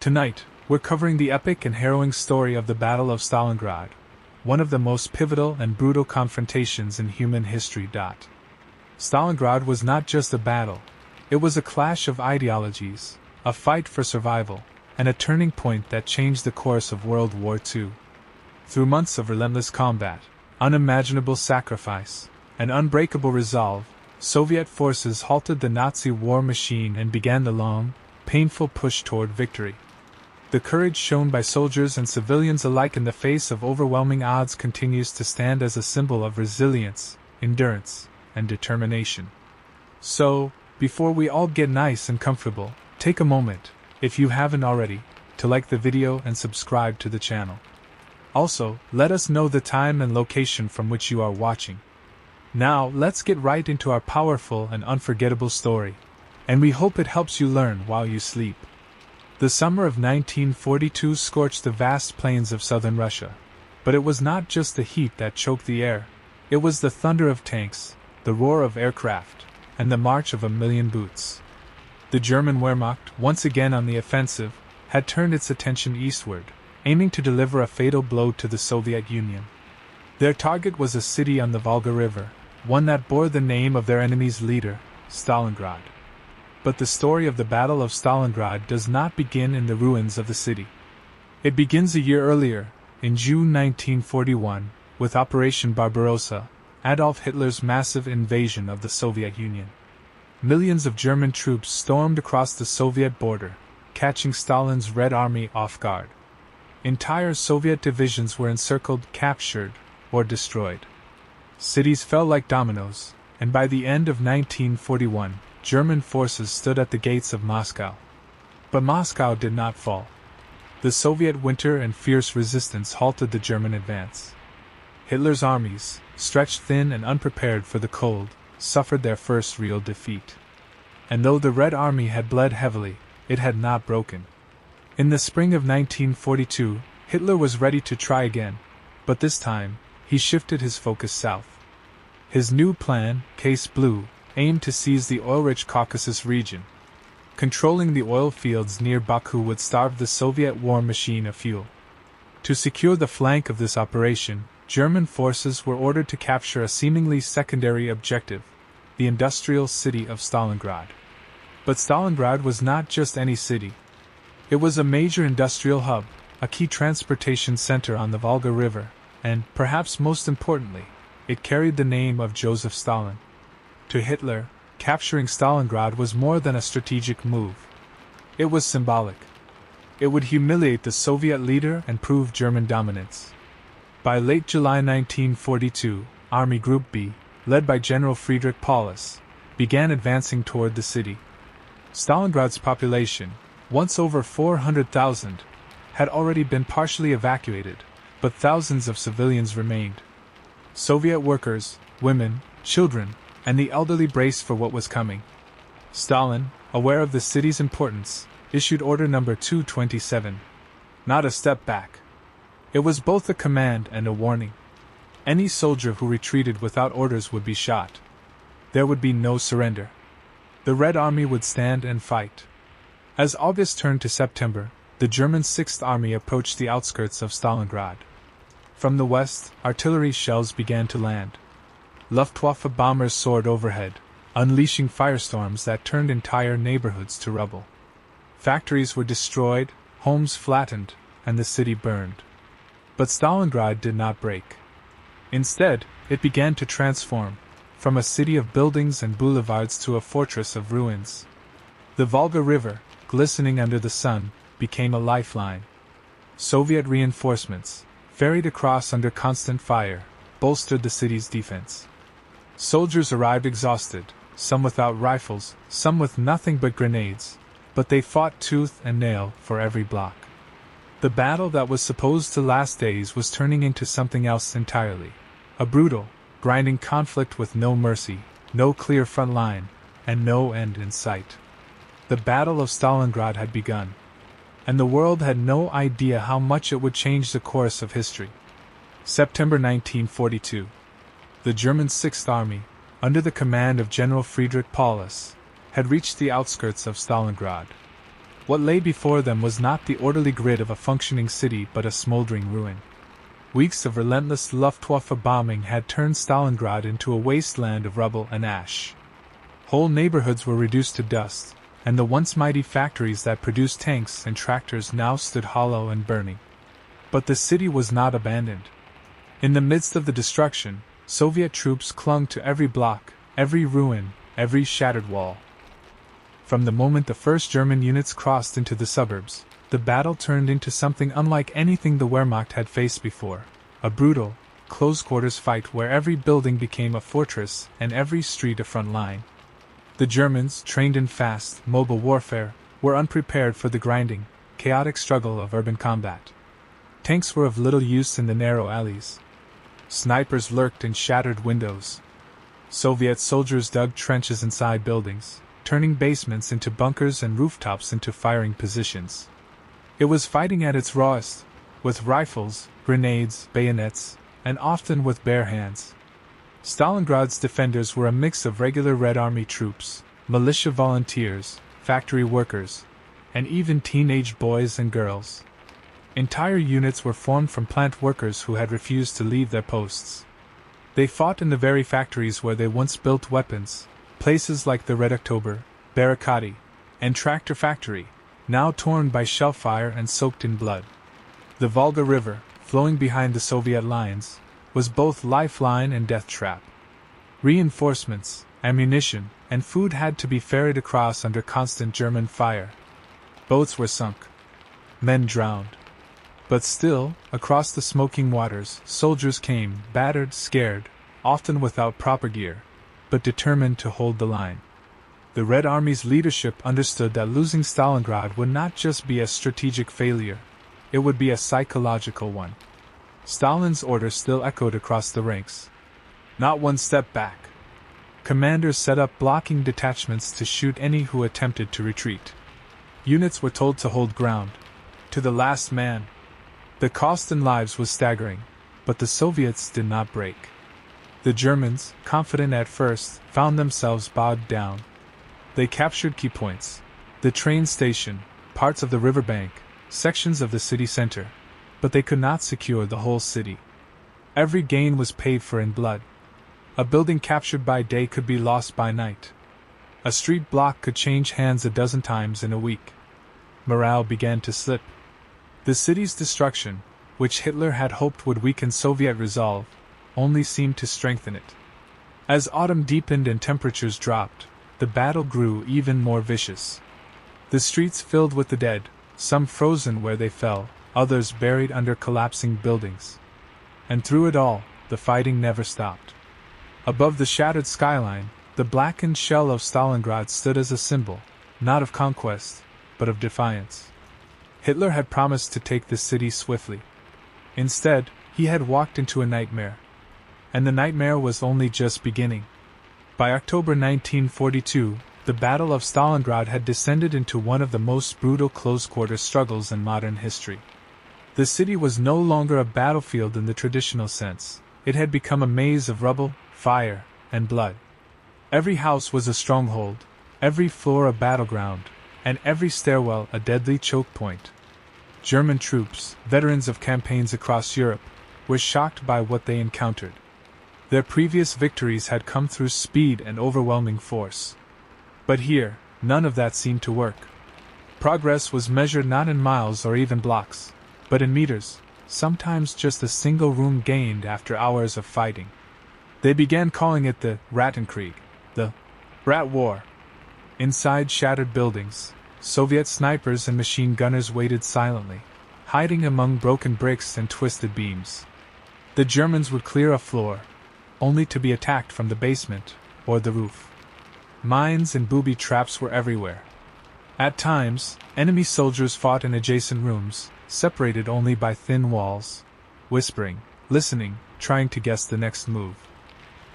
Tonight, we're covering the epic and harrowing story of the Battle of Stalingrad, one of the most pivotal and brutal confrontations in human history. Stalingrad was not just a battle, it was a clash of ideologies, a fight for survival, and a turning point that changed the course of World War II. Through months of relentless combat, unimaginable sacrifice, and unbreakable resolve, Soviet forces halted the Nazi war machine and began the long, painful push toward victory. The courage shown by soldiers and civilians alike in the face of overwhelming odds continues to stand as a symbol of resilience, endurance, and determination. So, before we all get nice and comfortable, take a moment, if you haven't already, to like the video and subscribe to the channel. Also, let us know the time and location from which you are watching. Now, let's get right into our powerful and unforgettable story, and we hope it helps you learn while you sleep. The summer of 1942 scorched the vast plains of southern Russia, but it was not just the heat that choked the air, it was the thunder of tanks, the roar of aircraft, and the march of a million boots. The German Wehrmacht, once again on the offensive, had turned its attention eastward, aiming to deliver a fatal blow to the Soviet Union. Their target was a city on the Volga River, one that bore the name of their enemy's leader, Stalingrad. But the story of the Battle of Stalingrad does not begin in the ruins of the city. It begins a year earlier, in June 1941, with Operation Barbarossa, Adolf Hitler's massive invasion of the Soviet Union. Millions of German troops stormed across the Soviet border, catching Stalin's Red Army off guard. Entire Soviet divisions were encircled, captured, or destroyed. Cities fell like dominoes, and by the end of 1941, German forces stood at the gates of Moscow. But Moscow did not fall. The Soviet winter and fierce resistance halted the German advance. Hitler's armies, stretched thin and unprepared for the cold, suffered their first real defeat. And though the Red Army had bled heavily, it had not broken. In the spring of 1942, Hitler was ready to try again, but this time, he shifted his focus south. His new plan, Case Blue, aimed to seize the oil-rich Caucasus region. Controlling the oil fields near Baku would starve the Soviet war machine of fuel. To secure the flank of this operation, German forces were ordered to capture a seemingly secondary objective, the industrial city of Stalingrad. But Stalingrad was not just any city. It was a major industrial hub, a key transportation center on the Volga River, and, perhaps most importantly, it carried the name of Joseph Stalin. To Hitler, capturing Stalingrad was more than a strategic move. It was symbolic. It would humiliate the Soviet leader and prove German dominance. By late July 1942, Army Group B, led by General Friedrich Paulus, began advancing toward the city. Stalingrad's population, once over 400,000, had already been partially evacuated, but thousands of civilians remained. Soviet workers, women, children, and the elderly braced for what was coming. Stalin, aware of the city's importance, issued Order No. 227. Not a step back. It was both a command and a warning. Any soldier who retreated without orders would be shot. There would be no surrender. The Red Army would stand and fight. As August turned to September, the German Sixth Army approached the outskirts of Stalingrad. From the west, artillery shells began to land. Luftwaffe bombers soared overhead, unleashing firestorms that turned entire neighborhoods to rubble. Factories were destroyed, homes flattened, and the city burned. But Stalingrad did not break. Instead, it began to transform, from a city of buildings and boulevards to a fortress of ruins. The Volga River, glistening under the sun, became a lifeline. Soviet reinforcements, ferried across under constant fire, bolstered the city's defense. Soldiers arrived exhausted, some without rifles, some with nothing but grenades, but they fought tooth and nail for every block. The battle that was supposed to last days was turning into something else entirely. A brutal, grinding conflict with no mercy, no clear front line, and no end in sight. The Battle of Stalingrad had begun, and the world had no idea how much it would change the course of history. September 1942. The German Sixth Army, under the command of General Friedrich Paulus, had reached the outskirts of Stalingrad. What lay before them was not the orderly grid of a functioning city but a smoldering ruin. Weeks of relentless Luftwaffe bombing had turned Stalingrad into a wasteland of rubble and ash. Whole neighborhoods were reduced to dust, and the once mighty factories that produced tanks and tractors now stood hollow and burning. But the city was not abandoned. In the midst of the destruction, Soviet troops clung to every block, every ruin, every shattered wall. From the moment the first German units crossed into the suburbs, the battle turned into something unlike anything the Wehrmacht had faced before, a brutal, close-quarters fight where every building became a fortress and every street a front line. The Germans, trained in fast, mobile warfare, were unprepared for the grinding, chaotic struggle of urban combat. Tanks were of little use in the narrow alleys. Snipers lurked in shattered windows. Soviet soldiers dug trenches inside buildings, turning basements into bunkers and rooftops into firing positions. It was fighting at its rawest, with rifles, grenades, bayonets, and often with bare hands. Stalingrad's defenders were a mix of regular Red Army troops, militia volunteers, factory workers, and even teenage boys and girls. Entire units were formed from plant workers who had refused to leave their posts. They fought in the very factories where they once built weapons, places like the Red October, Barricade, and Tractor Factory, now torn by shell fire and soaked in blood. The Volga River, flowing behind the Soviet lines, was both lifeline and death trap. Reinforcements, ammunition, and food had to be ferried across under constant German fire. Boats were sunk. Men drowned. But still, across the smoking waters, soldiers came, battered, scared, often without proper gear, but determined to hold the line. The Red Army's leadership understood that losing Stalingrad would not just be a strategic failure, it would be a psychological one. Stalin's order still echoed across the ranks. Not one step back. Commanders set up blocking detachments to shoot any who attempted to retreat. Units were told to hold ground, to the last man. The cost in lives was staggering, but the Soviets did not break. The Germans, confident at first, found themselves bogged down. They captured key points: the train station, parts of the riverbank, sections of the city center, but they could not secure the whole city. Every gain was paid for in blood. A building captured by day could be lost by night. A street block could change hands a dozen times in a week. Morale began to slip. The city's destruction, which Hitler had hoped would weaken Soviet resolve, only seemed to strengthen it. As autumn deepened and temperatures dropped, the battle grew even more vicious. The streets filled with the dead, some frozen where they fell, others buried under collapsing buildings. And through it all, the fighting never stopped. Above the shattered skyline, the blackened shell of Stalingrad stood as a symbol, not of conquest, but of defiance. Hitler had promised to take the city swiftly. Instead, he had walked into a nightmare. And the nightmare was only just beginning. By October 1942, the Battle of Stalingrad had descended into one of the most brutal close-quarter struggles in modern history. The city was no longer a battlefield in the traditional sense. It had become a maze of rubble, fire, and blood. Every house was a stronghold, every floor a battleground, and every stairwell a deadly choke point. German troops, veterans of campaigns across Europe, were shocked by what they encountered. Their previous victories had come through speed and overwhelming force. But here, none of that seemed to work. Progress was measured not in miles or even blocks, but in meters, sometimes just a single room gained after hours of fighting. They began calling it the Rattenkrieg, the Rat War. Inside shattered buildings, Soviet snipers and machine gunners waited silently, hiding among broken bricks and twisted beams. The Germans would clear a floor, only to be attacked from the basement or the roof. Mines and booby traps were everywhere. At times, enemy soldiers fought in adjacent rooms, separated only by thin walls, whispering, listening, trying to guess the next move.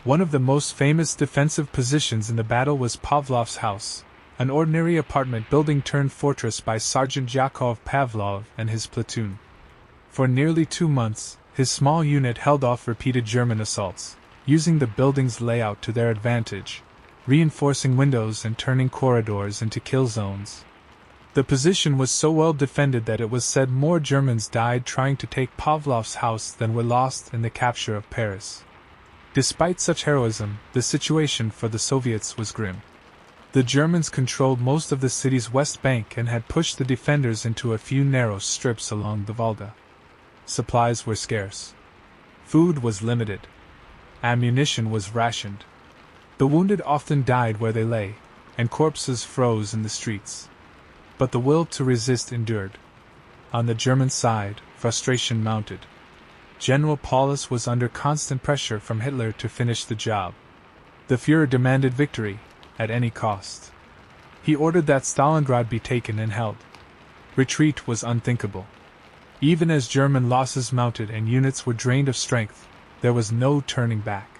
One of the most famous defensive positions in the battle was Pavlov's house, an ordinary apartment building turned fortress by Sergeant Yakov Pavlov and his platoon. For nearly 2 months, his small unit held off repeated German assaults, using the building's layout to their advantage, reinforcing windows and turning corridors into kill zones. The position was so well defended that it was said more Germans died trying to take Pavlov's house than were lost in the capture of Paris. Despite such heroism, the situation for the Soviets was grim. The Germans controlled most of the city's west bank and had pushed the defenders into a few narrow strips along the Volga. Supplies were scarce. Food was limited. Ammunition was rationed. The wounded often died where they lay, and corpses froze in the streets. But the will to resist endured. On the German side, frustration mounted. General Paulus was under constant pressure from Hitler to finish the job. The Führer demanded victory, at any cost. He ordered that Stalingrad be taken and held. Retreat was unthinkable. Even as German losses mounted and units were drained of strength, there was no turning back.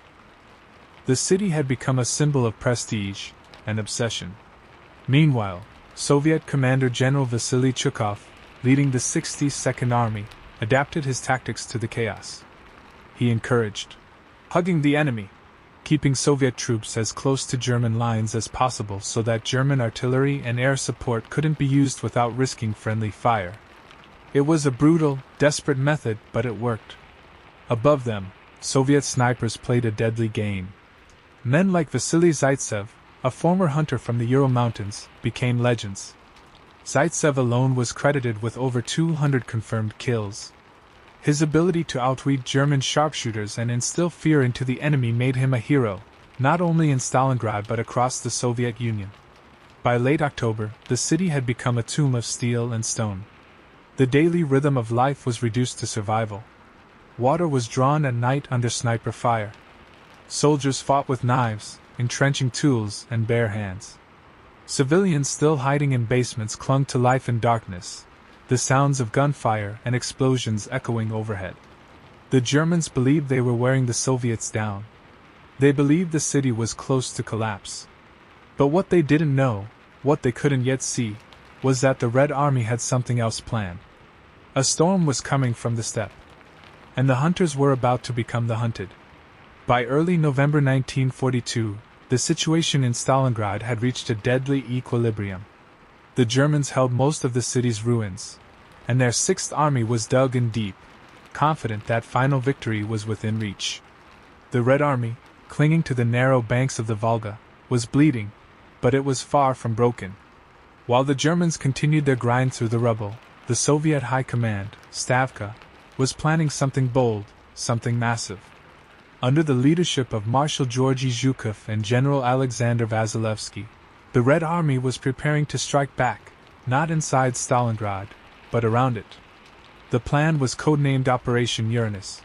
The city had become a symbol of prestige and obsession. Meanwhile, Soviet Commander General Vasily Chukov, leading the 62nd Army, adapted his tactics to the chaos. He encouraged hugging the enemy, keeping Soviet troops as close to German lines as possible so that German artillery and air support couldn't be used without risking friendly fire. It was a brutal, desperate method, but it worked. Above them, Soviet snipers played a deadly game. Men like Vasily Zaitsev, a former hunter from the Ural Mountains, became legends. Zaitsev alone was credited with over 200 confirmed kills. His ability to outwit German sharpshooters and instill fear into the enemy made him a hero, not only in Stalingrad but across the Soviet Union. By late October, the city had become a tomb of steel and stone. The daily rhythm of life was reduced to survival. Water was drawn at night under sniper fire. Soldiers fought with knives, entrenching tools, and bare hands. Civilians still hiding in basements clung to life in darkness, the sounds of gunfire and explosions echoing overhead. The Germans believed they were wearing the Soviets down. They believed the city was close to collapse. But what they didn't know, what they couldn't yet see, was that the Red Army had something else planned. A storm was coming from the steppe, and the hunters were about to become the hunted. By early November 1942, the situation in Stalingrad had reached a deadly equilibrium. The Germans held most of the city's ruins, and their Sixth Army was dug in deep, confident that final victory was within reach. The Red Army, clinging to the narrow banks of the Volga, was bleeding, but it was far from broken. While the Germans continued their grind through the rubble, the Soviet High Command, Stavka, was planning something bold, something massive. Under the leadership of Marshal Georgy Zhukov and General Alexander Vasilevsky, the Red Army was preparing to strike back, not inside Stalingrad, but around it. The plan was codenamed Operation Uranus.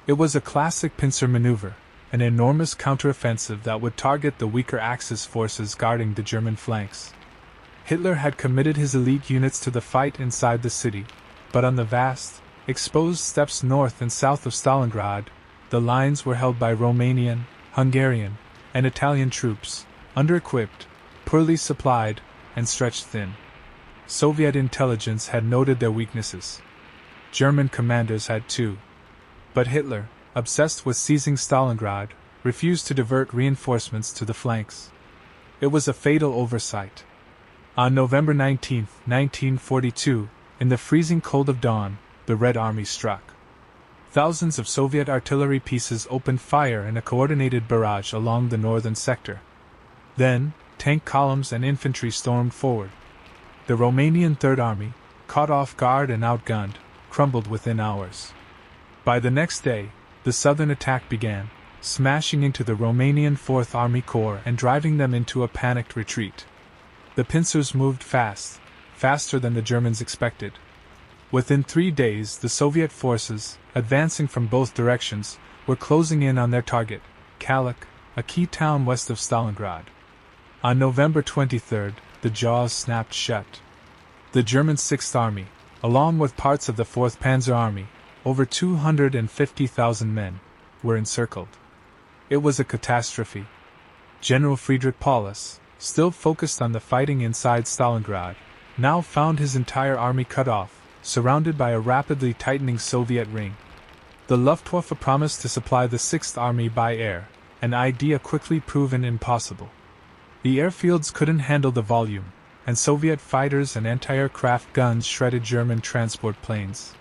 It was a classic pincer maneuver, an enormous counteroffensive that would target the weaker Axis forces guarding the German flanks. Hitler had committed his elite units to the fight inside the city, but on the vast, exposed steppes north and south of Stalingrad, the lines were held by Romanian, Hungarian, and Italian troops, under-equipped, poorly supplied, and stretched thin. Soviet intelligence had noted their weaknesses. German commanders had too. But Hitler, obsessed with seizing Stalingrad, refused to divert reinforcements to the flanks. It was a fatal oversight. On November 19, 1942, in the freezing cold of dawn, the Red Army struck. Thousands of Soviet artillery pieces opened fire in a coordinated barrage along the northern sector. Then, tank columns and infantry stormed forward. The Romanian Third Army, caught off guard and outgunned, crumbled within hours. By the next day, the southern attack began, smashing into the Romanian Fourth Army Corps and driving them into a panicked retreat. The pincers moved fast, faster than the Germans expected. Within 3 days, the Soviet forces, advancing from both directions, were closing in on their target, Kalach, a key town west of Stalingrad. On November 23, the jaws snapped shut. The German Sixth Army, along with parts of the 4th Panzer Army, over 250,000 men, were encircled. It was a catastrophe. General Friedrich Paulus, still focused on the fighting inside Stalingrad, now found his entire army cut off, surrounded by a rapidly tightening Soviet ring. The Luftwaffe promised to supply the Sixth Army by air, an idea quickly proven impossible. The airfields couldn't handle the volume, and Soviet fighters and anti-aircraft guns shredded German transport planes.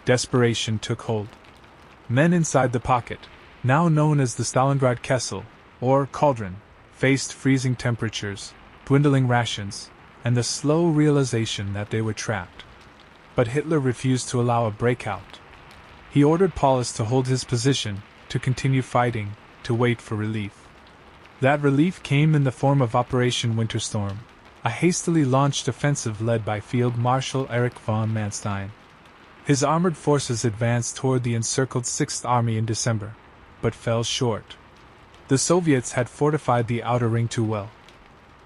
Desperation took hold. Men inside the pocket, now known as the Stalingrad Kessel, or cauldron, faced freezing temperatures, dwindling rations, and the slow realization that they were trapped. But Hitler refused to allow a breakout. He ordered Paulus to hold his position, to continue fighting, to wait for relief. That relief came in the form of Operation Winterstorm, a hastily launched offensive led by Field Marshal Erich von Manstein. His armored forces advanced toward the encircled Sixth Army in December, but fell short. The Soviets had fortified the outer ring too well.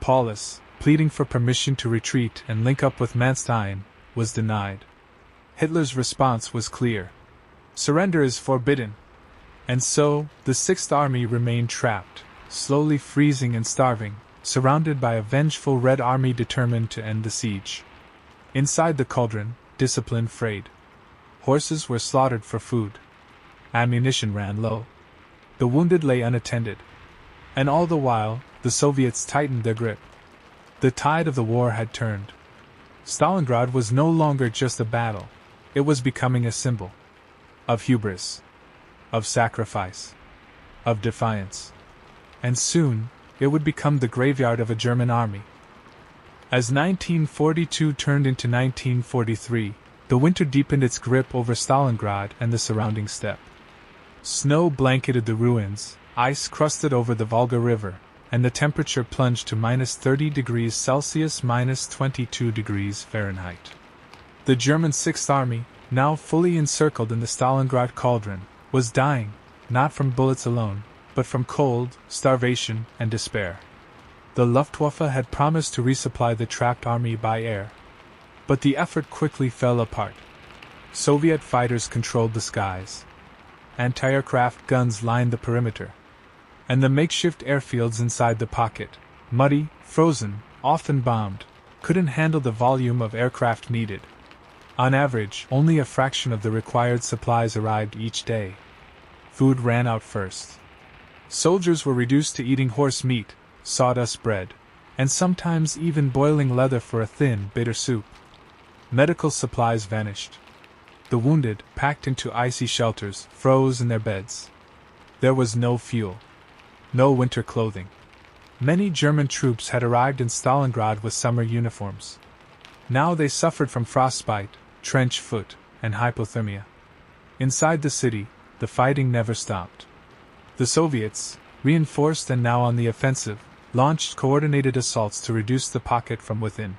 Paulus, pleading for permission to retreat and link up with Manstein, was denied. Hitler's response was clear. Surrender is forbidden. And so, the Sixth Army remained trapped, slowly freezing and starving, surrounded by a vengeful Red Army determined to end the siege. Inside the cauldron, discipline frayed. Horses were slaughtered for food. Ammunition ran low. The wounded lay unattended. And all the while, the Soviets tightened their grip. The tide of the war had turned. Stalingrad was no longer just a battle. It was becoming a symbol of hubris, of sacrifice, of defiance. And soon, it would become the graveyard of a German army. As 1942 turned into 1943, the winter deepened its grip over Stalingrad and the surrounding steppe. Snow blanketed the ruins, ice crusted over the Volga River, and the temperature plunged to -30°C, -22°F. The German Sixth Army, now fully encircled in the Stalingrad cauldron, was dying, not from bullets alone, but from cold, starvation, and despair. The Luftwaffe had promised to resupply the trapped army by air. But the effort quickly fell apart. Soviet fighters controlled the skies. Anti-aircraft guns lined the perimeter. And the makeshift airfields inside the pocket, muddy, frozen, often bombed, couldn't handle the volume of aircraft needed. On average, only a fraction of the required supplies arrived each day. Food ran out first. Soldiers were reduced to eating horse meat, sawdust bread, and sometimes even boiling leather for a thin, bitter soup. Medical supplies vanished. The wounded, packed into icy shelters, froze in their beds. There was no fuel. No winter clothing. Many German troops had arrived in Stalingrad with summer uniforms. Now they suffered from frostbite, trench foot, and hypothermia. Inside the city, the fighting never stopped. The Soviets, reinforced and now on the offensive, launched coordinated assaults to reduce the pocket from within.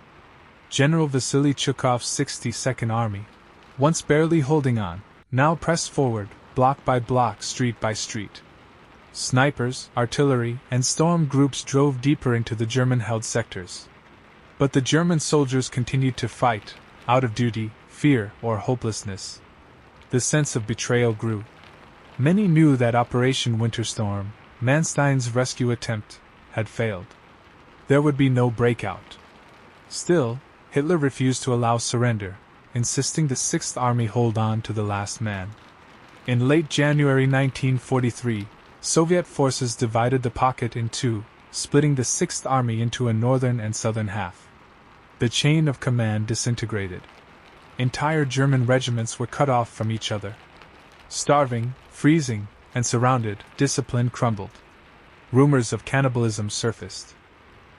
General Vasily Chukov's 62nd Army, once barely holding on, now pressed forward, block by block, street by street. Snipers, artillery, and storm groups drove deeper into the German-held sectors. But the German soldiers continued to fight, out of duty, fear, or hopelessness. The sense of betrayal grew. Many knew that Operation Winterstorm, Manstein's rescue attempt, had failed. There would be no breakout. Still, Hitler refused to allow surrender, insisting the Sixth Army hold on to the last man. In late January 1943, Soviet forces divided the pocket in two, splitting the Sixth Army into a northern and southern half. The chain of command disintegrated. Entire German regiments were cut off from each other. Starving, freezing, and surrounded, discipline crumbled. Rumors of cannibalism surfaced.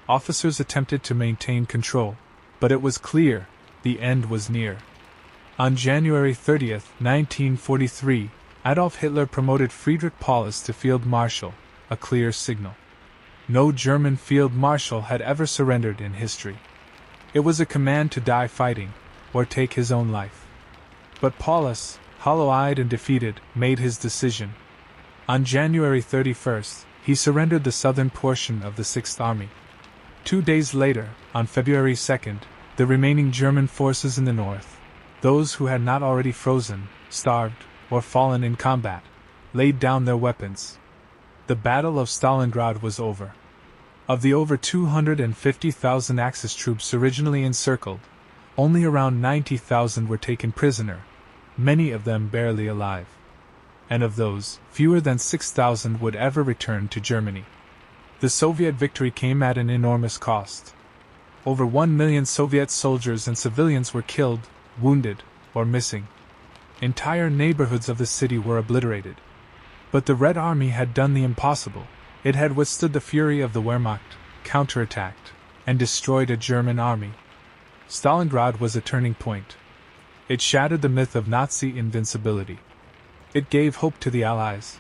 Officers attempted to maintain control, but it was clear, the end was near. On January 30, 1943, Adolf Hitler promoted Friedrich Paulus to Field Marshal, a clear signal. No German Field Marshal had ever surrendered in history. It was a command to die fighting, or take his own life. But Paulus, hollow-eyed and defeated, made his decision. On January 31st, he surrendered the southern portion of the Sixth Army. 2 days later, on February 2nd, the remaining German forces in the north, those who had not already frozen, starved, or fallen in combat, laid down their weapons. The Battle of Stalingrad was over. Of the over 250,000 Axis troops originally encircled, only around 90,000 were taken prisoner, many of them barely alive. And of those, fewer than 6,000 would ever return to Germany. The Soviet victory came at an enormous cost. over 1 million Soviet soldiers and civilians were killed, wounded, or missing. Entire neighborhoods of the city were obliterated. But the Red Army had done the impossible. It had withstood the fury of the Wehrmacht, counterattacked, and destroyed a German army. Stalingrad was a turning point. It shattered the myth of Nazi invincibility. It gave hope to the Allies.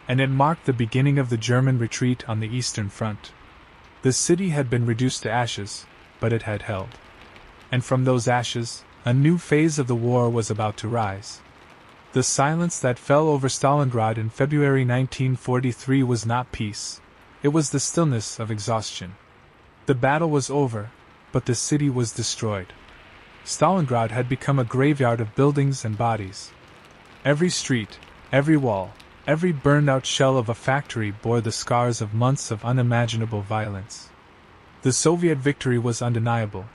And it marked the beginning of the German retreat on the Eastern Front. The city had been reduced to ashes, but it had held. And from those ashes, a new phase of the war was about to rise. The silence that fell over Stalingrad in February 1943 was not peace. It was the stillness of exhaustion. The battle was over, but the city was destroyed. Stalingrad had become a graveyard of buildings and bodies. Every street, every wall, every burned-out shell of a factory bore the scars of months of unimaginable violence. The Soviet victory was undeniable,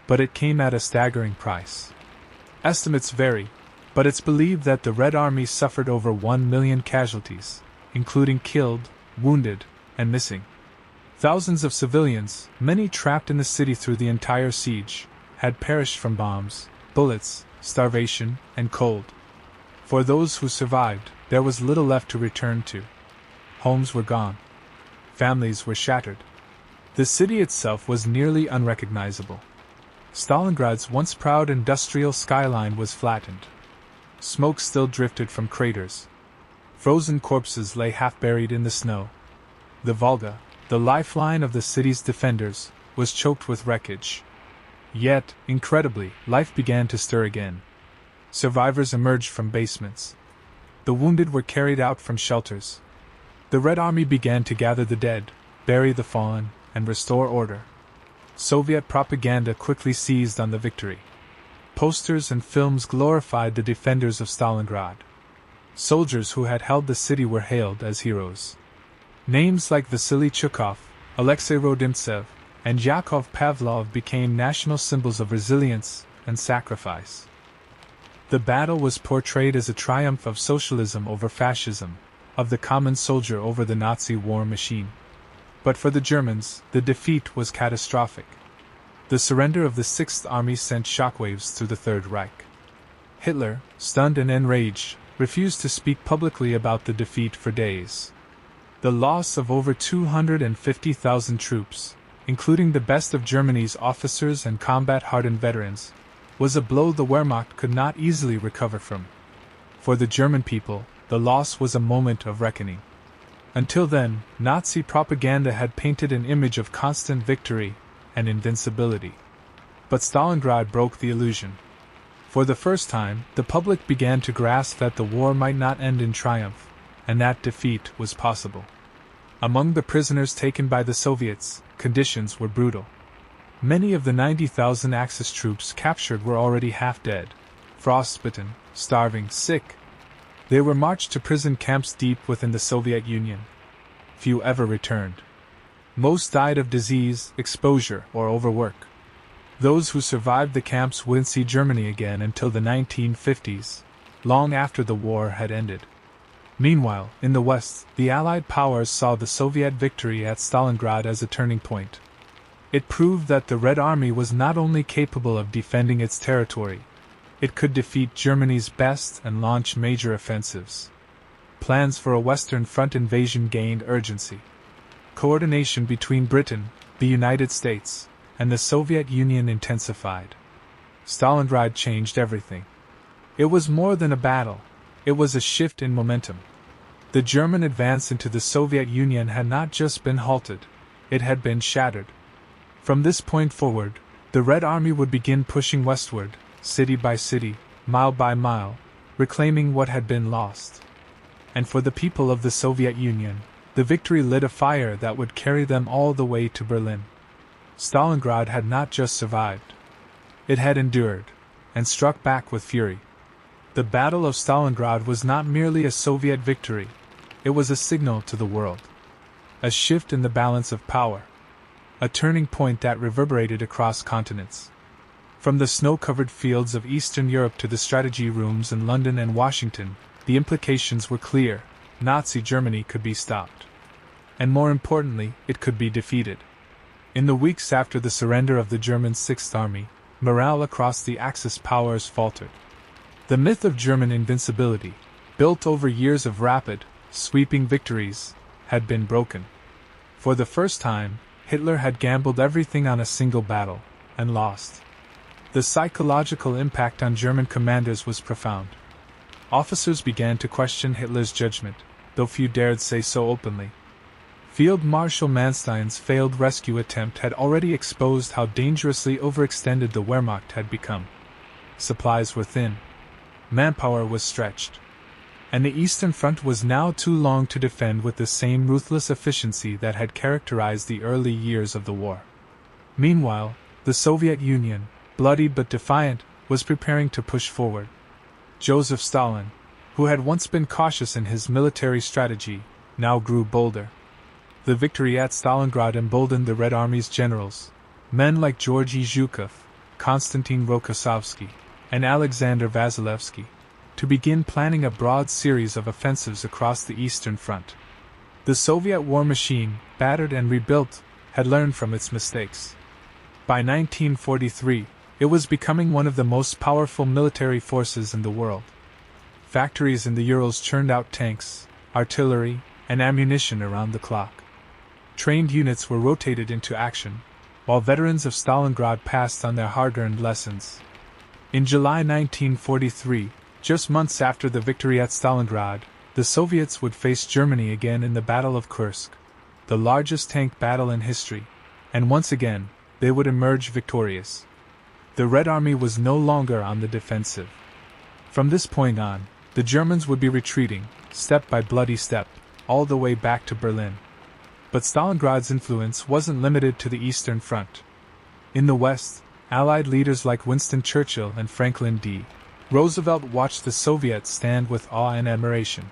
but it came at a staggering price. Estimates vary, but it's believed that the Red Army suffered over 1 million casualties, including killed, wounded, and missing. Thousands of civilians, many trapped in the city through the entire siege, had perished from bombs, bullets, starvation, and cold. For those who survived, there was little left to return to. Homes were gone. Families were shattered. The city itself was nearly unrecognizable. Stalingrad's once proud industrial skyline was flattened. Smoke still drifted from craters. Frozen corpses lay half-buried in the snow. The Volga, the lifeline of the city's defenders, was choked with wreckage. Yet, incredibly, life began to stir again. Survivors emerged from basements. The wounded were carried out from shelters. The Red Army began to gather the dead, bury the fallen, and restore order. Soviet propaganda quickly seized on the victory. Posters and films glorified the defenders of Stalingrad. Soldiers who had held the city were hailed as heroes. Names like Vasily Chukov, Alexei Rodimtsev, and Yakov Pavlov became national symbols of resilience and sacrifice. The battle was portrayed as a triumph of socialism over fascism, of the common soldier over the Nazi war machine. But for the Germans, the defeat was catastrophic. The surrender of the Sixth Army sent shockwaves through the Third Reich. Hitler, stunned and enraged, refused to speak publicly about the defeat for days. The loss of over 250,000 troops, including the best of Germany's officers and combat-hardened veterans, was a blow the Wehrmacht could not easily recover from. For the German people, the loss was a moment of reckoning. Until then, Nazi propaganda had painted an image of constant victory and invincibility. But Stalingrad broke the illusion. For the first time, the public began to grasp that the war might not end in triumph, and that defeat was possible. Among the prisoners taken by the Soviets, conditions were brutal. Many of the 90,000 Axis troops captured were already half dead, frostbitten, starving, sick. They were marched to prison camps deep within the Soviet Union. Few ever returned. Most died of disease, exposure, or overwork. Those who survived the camps wouldn't see Germany again until the 1950s, long after the war had ended. Meanwhile, in the West, the Allied powers saw the Soviet victory at Stalingrad as a turning point. It proved that the Red Army was not only capable of defending its territory, it could defeat Germany's best and launch major offensives. Plans for a Western Front invasion gained urgency. Coordination between Britain, the United States, and the Soviet Union intensified. Stalingrad changed everything. It was more than a battle, it was a shift in momentum. The German advance into the Soviet Union had not just been halted, it had been shattered. From this point forward, the Red Army would begin pushing westward, city by city, mile by mile, reclaiming what had been lost. And for the people of the Soviet Union, the victory lit a fire that would carry them all the way to Berlin. Stalingrad had not just survived. It had endured, and struck back with fury. The Battle of Stalingrad was not merely a Soviet victory, it was a signal to the world. A shift in the balance of power. A turning point that reverberated across continents. From the snow-covered fields of Eastern Europe to the strategy rooms in London and Washington, the implications were clear. Nazi Germany could be stopped. And more importantly, it could be defeated. In the weeks after the surrender of the German Sixth Army, morale across the Axis powers faltered. The myth of German invincibility, built over years of rapid, sweeping victories, had been broken. For the first time, Hitler had gambled everything on a single battle, and lost. The psychological impact on German commanders was profound. Officers began to question Hitler's judgment, though few dared say so openly. Field Marshal Manstein's failed rescue attempt had already exposed how dangerously overextended the Wehrmacht had become. Supplies were thin. Manpower was stretched. And the Eastern Front was now too long to defend with the same ruthless efficiency that had characterized the early years of the war. Meanwhile, the Soviet Union, bloody but defiant, was preparing to push forward. Joseph Stalin, who had once been cautious in his military strategy, now grew bolder. The victory at Stalingrad emboldened the Red Army's generals, men like Georgy Zhukov, Konstantin Rokossovsky, and Alexander Vasilevsky, to begin planning a broad series of offensives across the Eastern Front. The Soviet war machine, battered and rebuilt, had learned from its mistakes. By 1943, it was becoming one of the most powerful military forces in the world. Factories in the Urals churned out tanks, artillery, and ammunition around the clock. Trained units were rotated into action, while veterans of Stalingrad passed on their hard-earned lessons. In July 1943, just months after the victory at Stalingrad, the Soviets would face Germany again in the Battle of Kursk, the largest tank battle in history, and once again, they would emerge victorious. The Red Army was no longer on the defensive. From this point on, the Germans would be retreating, step by bloody step, all the way back to Berlin. But Stalingrad's influence wasn't limited to the Eastern Front. In the West, Allied leaders like Winston Churchill and Franklin D. Roosevelt watched the Soviets stand with awe and admiration.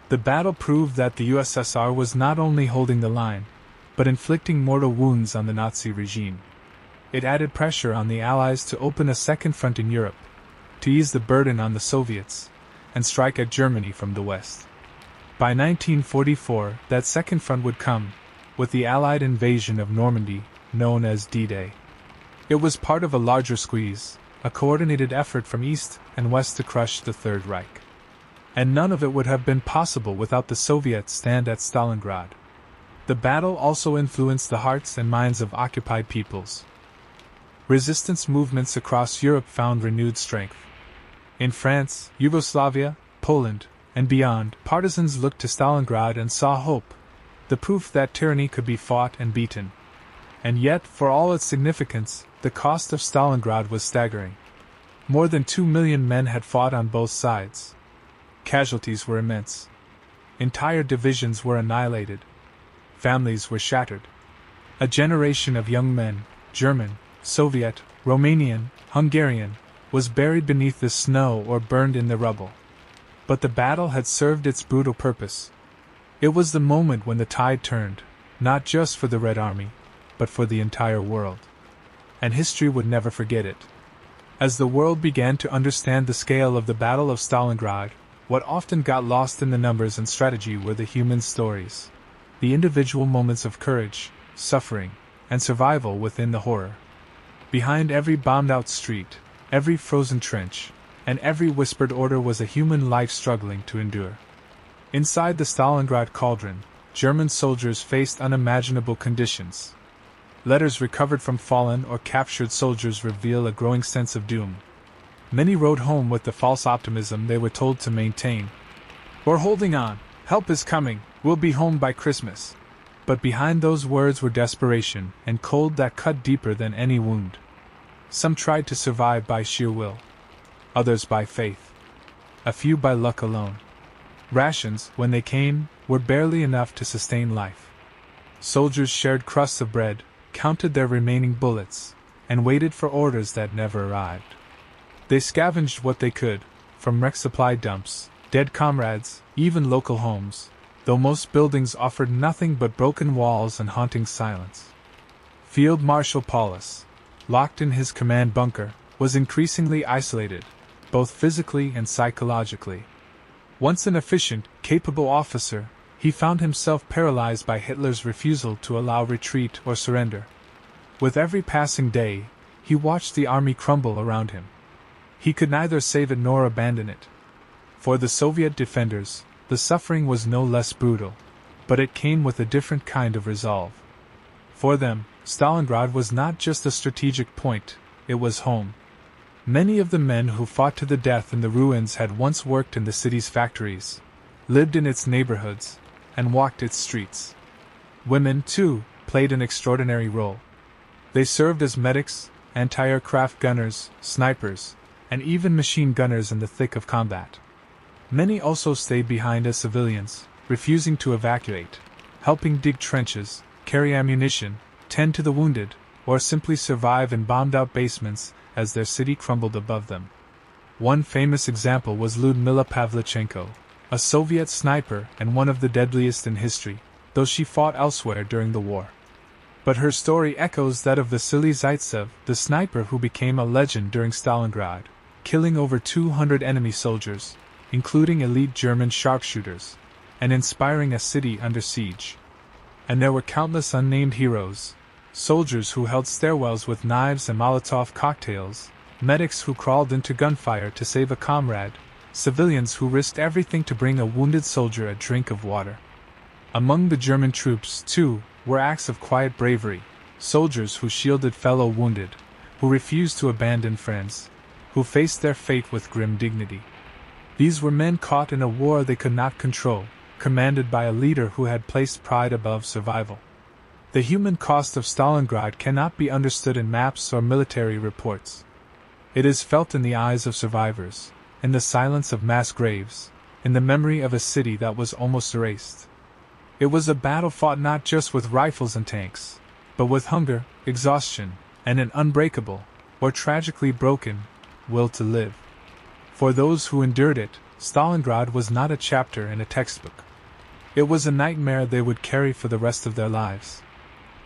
The battle proved that the USSR was not only holding the line, but inflicting mortal wounds on the Nazi regime. It added pressure on the Allies to open a second front in Europe, to ease the burden on the Soviets, and strike at Germany from the west. By 1944, that second front would come, with the Allied invasion of Normandy, known as D-Day. It was part of a larger squeeze, a coordinated effort from east and west to crush the Third Reich. And none of it would have been possible without the Soviets' stand at Stalingrad. The battle also influenced the hearts and minds of occupied peoples. Resistance movements across Europe found renewed strength. In France, Yugoslavia, Poland, and beyond, partisans looked to Stalingrad and saw hope, the proof that tyranny could be fought and beaten. And yet, for all its significance, the cost of Stalingrad was staggering. More than 2 million men had fought on both sides. Casualties were immense. Entire divisions were annihilated. Families were shattered. A generation of young men, German, Soviet, Romanian, Hungarian, was buried beneath the snow or burned in the rubble. But the battle had served its brutal purpose. It was the moment when the tide turned, not just for the Red Army, but for the entire world. And history would never forget it. As the world began to understand the scale of the Battle of Stalingrad, what often got lost in the numbers and strategy were the human stories. The individual moments of courage, suffering, and survival within the horror. Behind every bombed-out street, every frozen trench, and every whispered order was a human life struggling to endure. Inside the Stalingrad cauldron, German soldiers faced unimaginable conditions. Letters recovered from fallen or captured soldiers reveal a growing sense of doom. Many rode home with the false optimism they were told to maintain. "We're holding on, help is coming, we'll be home by Christmas." But behind those words were desperation and cold that cut deeper than any wound. Some tried to survive by sheer will. Others by faith. A few by luck alone. Rations, when they came, were barely enough to sustain life. Soldiers shared crusts of bread, counted their remaining bullets, and waited for orders that never arrived. They scavenged what they could, from wrecked supply dumps, dead comrades, even local homes, though most buildings offered nothing but broken walls and haunting silence. Field Marshal Paulus, locked in his command bunker, was increasingly isolated, both physically and psychologically. Once an efficient, capable officer, he found himself paralyzed by Hitler's refusal to allow retreat or surrender. With every passing day, he watched the army crumble around him. He could neither save it nor abandon it. For the Soviet defenders, the suffering was no less brutal, but it came with a different kind of resolve. For them, Stalingrad was not just a strategic point, it was home. Many of the men who fought to the death in the ruins had once worked in the city's factories, lived in its neighborhoods, and walked its streets. Women, too, played an extraordinary role. They served as medics, anti-aircraft gunners, snipers, and even machine gunners in the thick of combat. Many also stayed behind as civilians, refusing to evacuate, helping dig trenches, carry ammunition, tend to the wounded, or simply survive in bombed-out basements as their city crumbled above them. One famous example was Lyudmila Pavlichenko, a Soviet sniper and one of the deadliest in history, though she fought elsewhere during the war. But her story echoes that of Vasily Zaitsev, the sniper who became a legend during Stalingrad, killing over 200 enemy soldiers, including elite German sharpshooters, and inspiring a city under siege. And there were countless unnamed heroes, soldiers who held stairwells with knives and Molotov cocktails, medics who crawled into gunfire to save a comrade, civilians who risked everything to bring a wounded soldier a drink of water. Among the German troops, too, were acts of quiet bravery, soldiers who shielded fellow wounded, who refused to abandon friends, who faced their fate with grim dignity. These were men caught in a war they could not control, commanded by a leader who had placed pride above survival. The human cost of Stalingrad cannot be understood in maps or military reports. It is felt in the eyes of survivors, in the silence of mass graves, in the memory of a city that was almost erased. It was a battle fought not just with rifles and tanks, but with hunger, exhaustion, and an unbreakable, or tragically broken, will to live. For those who endured it, Stalingrad was not a chapter in a textbook. It was a nightmare they would carry for the rest of their lives.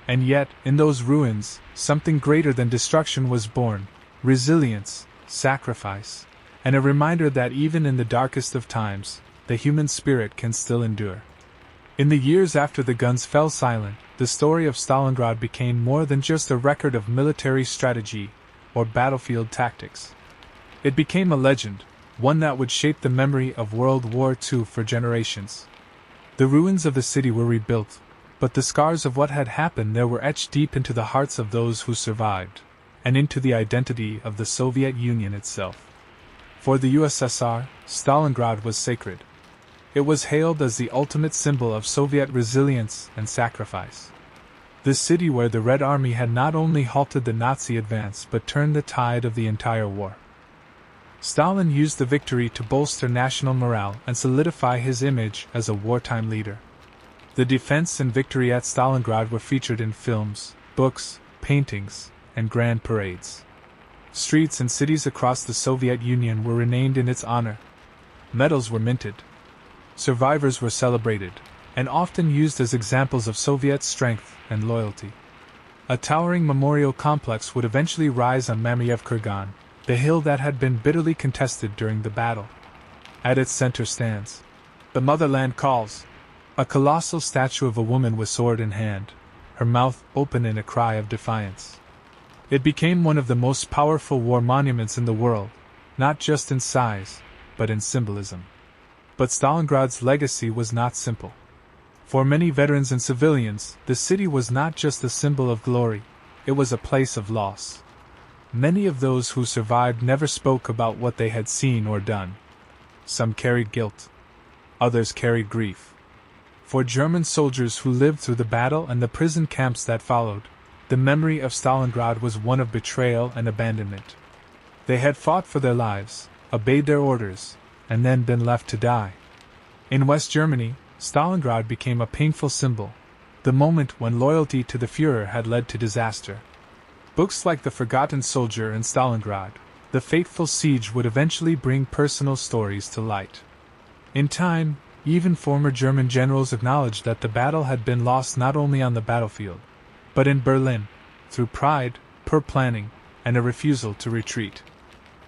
And yet, in those ruins, something greater than destruction was born: resilience, sacrifice, and a reminder that even in the darkest of times, the human spirit can still endure. In the years after the guns fell silent, the story of Stalingrad became more than just a record of military strategy or battlefield tactics. It became a legend, one that would shape the memory of World War II for generations. The ruins of the city were rebuilt, but the scars of what had happened there were etched deep into the hearts of those who survived, and into the identity of the Soviet Union itself. For the USSR, Stalingrad was sacred. It was hailed as the ultimate symbol of Soviet resilience and sacrifice. The city where the Red Army had not only halted the Nazi advance but turned the tide of the entire war. Stalin used the victory to bolster national morale and solidify his image as a wartime leader. The defense and victory at Stalingrad were featured in films, books, paintings, and grand parades. Streets and cities across the Soviet Union were renamed in its honor. Medals were minted. Survivors were celebrated, and often used as examples of Soviet strength and loyalty. A towering memorial complex would eventually rise on Mamayev Kurgan, the hill that had been bitterly contested during the battle. At its center stands "The Motherland Calls," a colossal statue of a woman with sword in hand, her mouth open in a cry of defiance. It became one of the most powerful war monuments in the world, not just in size, but in symbolism. But Stalingrad's legacy was not simple. For many veterans and civilians, the city was not just a symbol of glory, it was a place of loss. Many of those who survived never spoke about what they had seen or done. Some carried guilt. Others carried grief. For German soldiers who lived through the battle and the prison camps that followed, the memory of Stalingrad was one of betrayal and abandonment. They had fought for their lives, obeyed their orders, and then been left to die. In West Germany, Stalingrad became a painful symbol, the moment when loyalty to the Führer had led to disaster. Books like The Forgotten Soldier and Stalingrad, The Fateful Siege would eventually bring personal stories to light. In time, even former German generals acknowledged that the battle had been lost not only on the battlefield, but in Berlin, through pride, poor planning, and a refusal to retreat.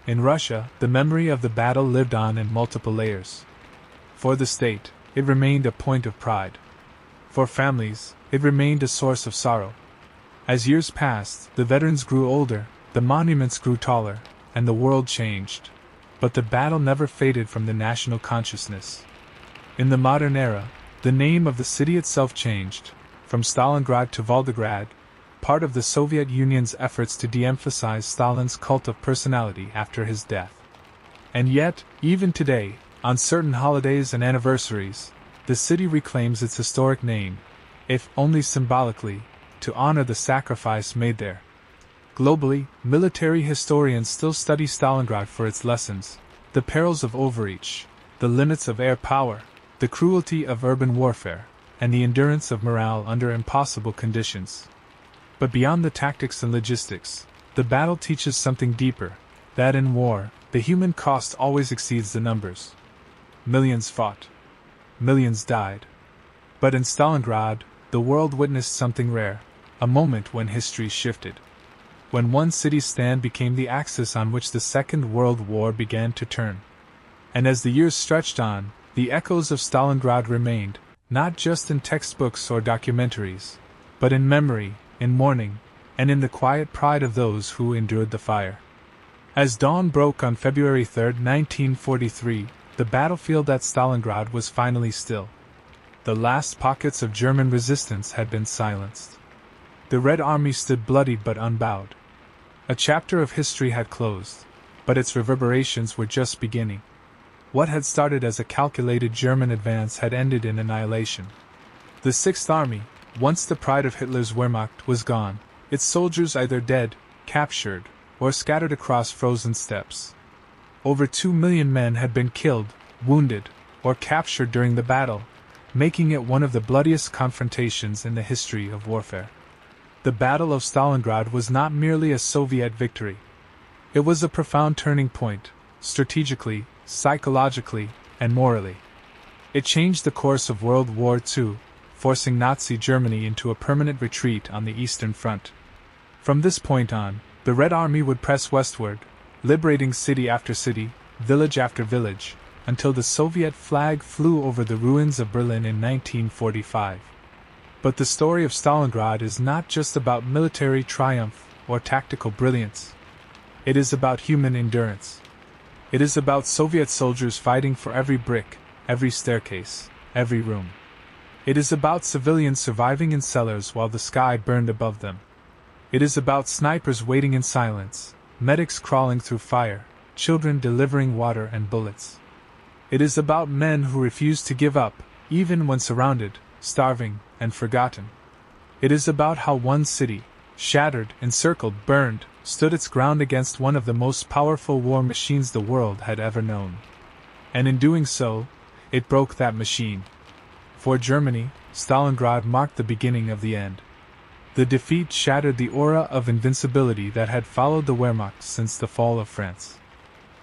In Russia, the memory of the battle lived on in multiple layers. For the state, it remained a point of pride. For families, it remained a source of sorrow. As years passed, the veterans grew older, the monuments grew taller, and the world changed. But the battle never faded from the national consciousness. In the modern era, the name of the city itself changed, from Stalingrad to Volgograd, part of the Soviet Union's efforts to de-emphasize Stalin's cult of personality after his death. And yet, even today, on certain holidays and anniversaries, the city reclaims its historic name, if only symbolically, to honor the sacrifice made there. Globally, military historians still study Stalingrad for its lessons, the perils of overreach, the limits of air power, the cruelty of urban warfare, and the endurance of morale under impossible conditions. But beyond the tactics and logistics, the battle teaches something deeper, that in war, the human cost always exceeds the numbers. Millions fought. Millions died. But in Stalingrad, the world witnessed something rare, a moment when history shifted. When one city's stand became the axis on which the Second World War began to turn. And as the years stretched on, the echoes of Stalingrad remained, not just in textbooks or documentaries, but in memory, in mourning, and in the quiet pride of those who endured the fire. As dawn broke on February 3, 1943, the battlefield at Stalingrad was finally still. The last pockets of German resistance had been silenced. The Red Army stood bloodied but unbowed. A chapter of history had closed, but its reverberations were just beginning. What had started as a calculated German advance had ended in annihilation. The Sixth Army, once the pride of Hitler's Wehrmacht, was gone, its soldiers either dead, captured, or scattered across frozen steppes. Over 2 million men had been killed, wounded, or captured during the battle, making it one of the bloodiest confrontations in the history of warfare. The Battle of Stalingrad was not merely a Soviet victory. It was a profound turning point, strategically, psychologically, and morally. It changed the course of World War II, forcing Nazi Germany into a permanent retreat on the Eastern Front. From this point on, the Red Army would press westward, liberating city after city, village after village, until the Soviet flag flew over the ruins of Berlin in 1945. But the story of Stalingrad is not just about military triumph or tactical brilliance. It is about human endurance. It is about Soviet soldiers fighting for every brick, every staircase, every room. It is about civilians surviving in cellars while the sky burned above them. It is about snipers waiting in silence, medics crawling through fire, children delivering water and bullets. It is about men who refused to give up, even when surrounded, starving, and forgotten. It is about how one city, shattered, encircled, burned, stood its ground against one of the most powerful war machines the world had ever known. And in doing so, it broke that machine. For Germany, Stalingrad marked the beginning of the end. The defeat shattered the aura of invincibility that had followed the Wehrmacht since the fall of France.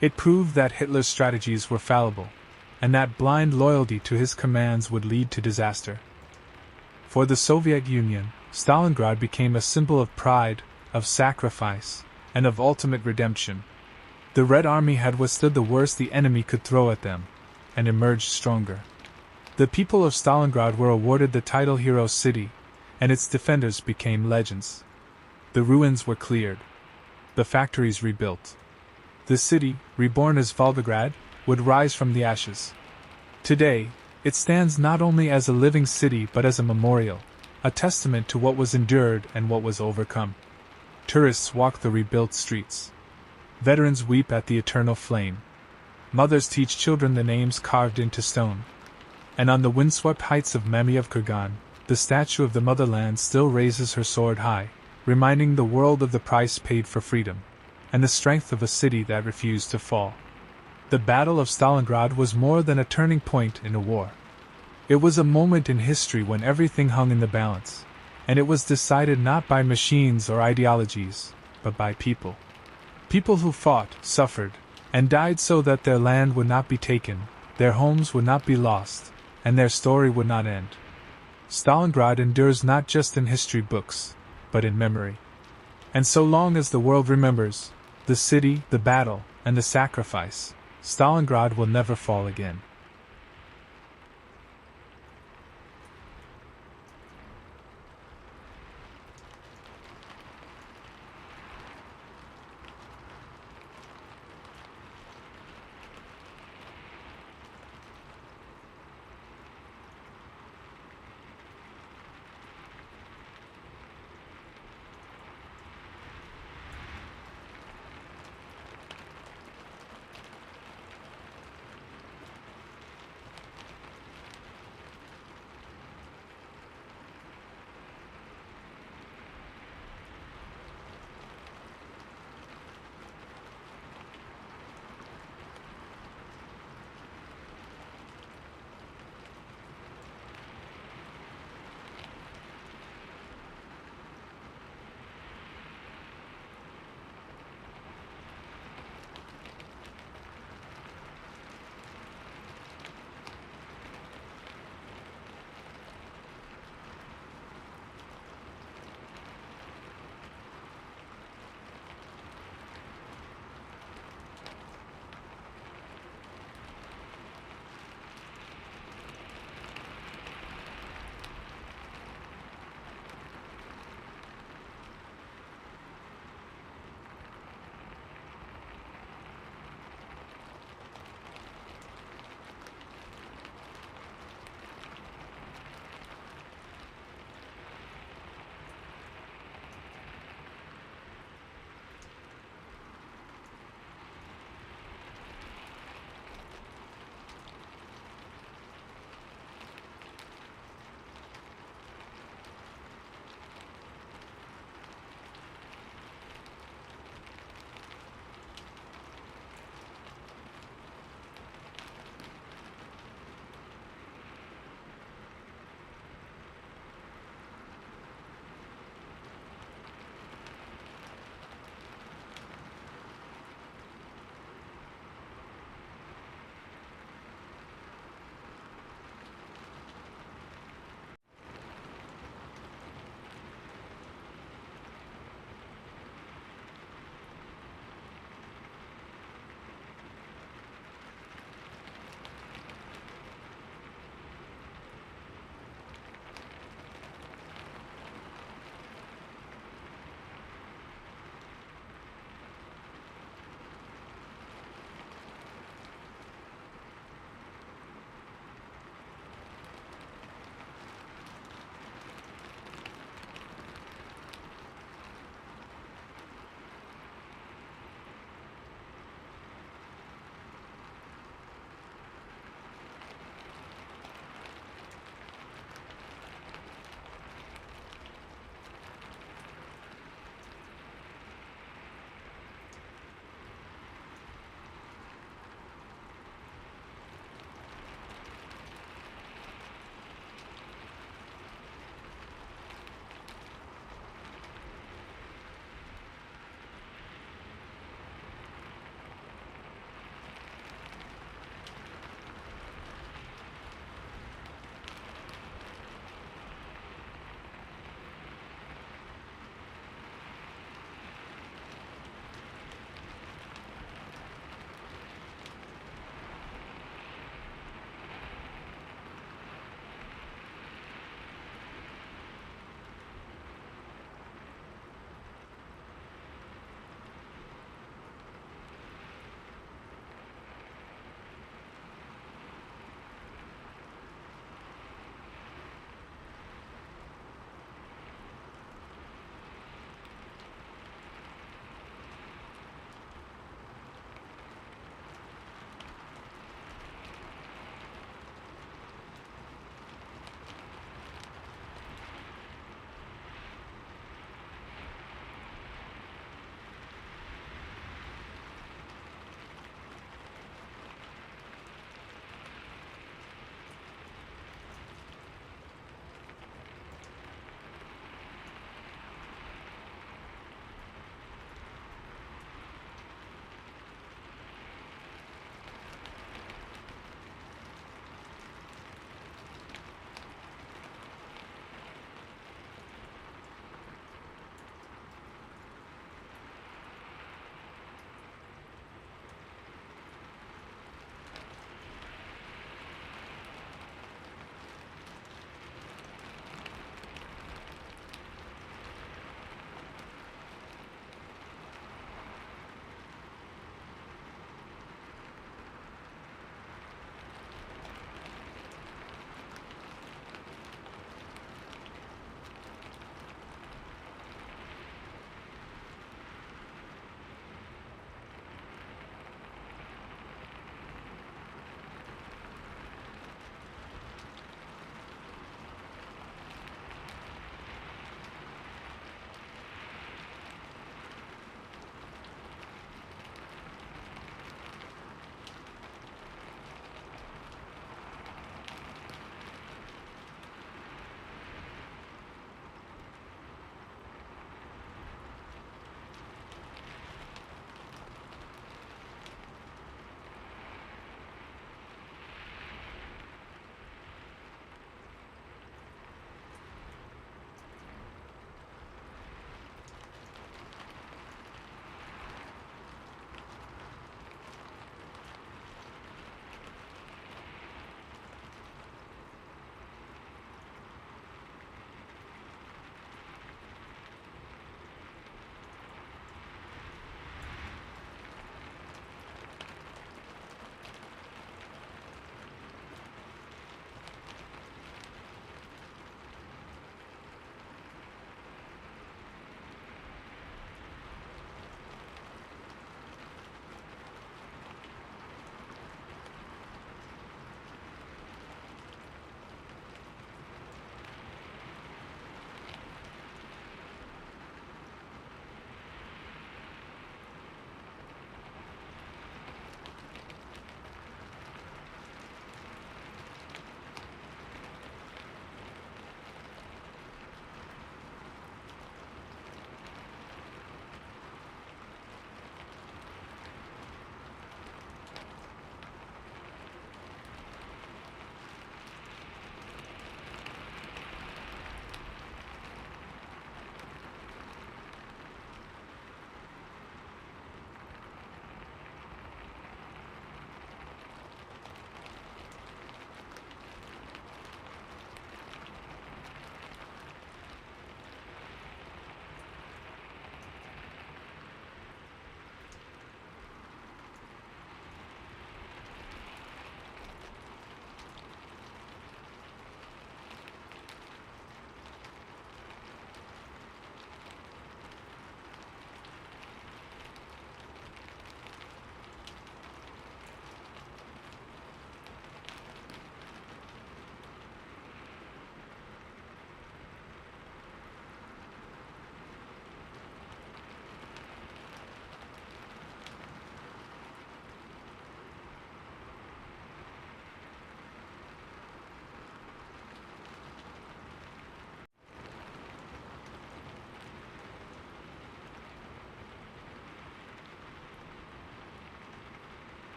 It proved that Hitler's strategies were fallible, and that blind loyalty to his commands would lead to disaster. For the Soviet Union, Stalingrad became a symbol of pride, of sacrifice, and of ultimate redemption. The Red Army had withstood the worst the enemy could throw at them, and emerged stronger. The people of Stalingrad were awarded the title Hero City, and its defenders became legends. The ruins were cleared. The factories rebuilt. The city, reborn as Volgograd, would rise from the ashes. Today, it stands not only as a living city but as a memorial, a testament to what was endured and what was overcome. Tourists walk the rebuilt streets. Veterans weep at the eternal flame. Mothers teach children the names carved into stone. And on the windswept heights of Kurgan, the statue of the motherland still raises her sword high, reminding the world of the price paid for freedom, and the strength of a city that refused to fall. The Battle of Stalingrad was more than a turning point in a war. It was a moment in history when everything hung in the balance, and it was decided not by machines or ideologies, but by people. People who fought, suffered, and died so that their land would not be taken, their homes would not be lost, and their story would not end. Stalingrad endures not just in history books, but in memory. And so long as the world remembers the city, the battle, and the sacrifice, Stalingrad will never fall again.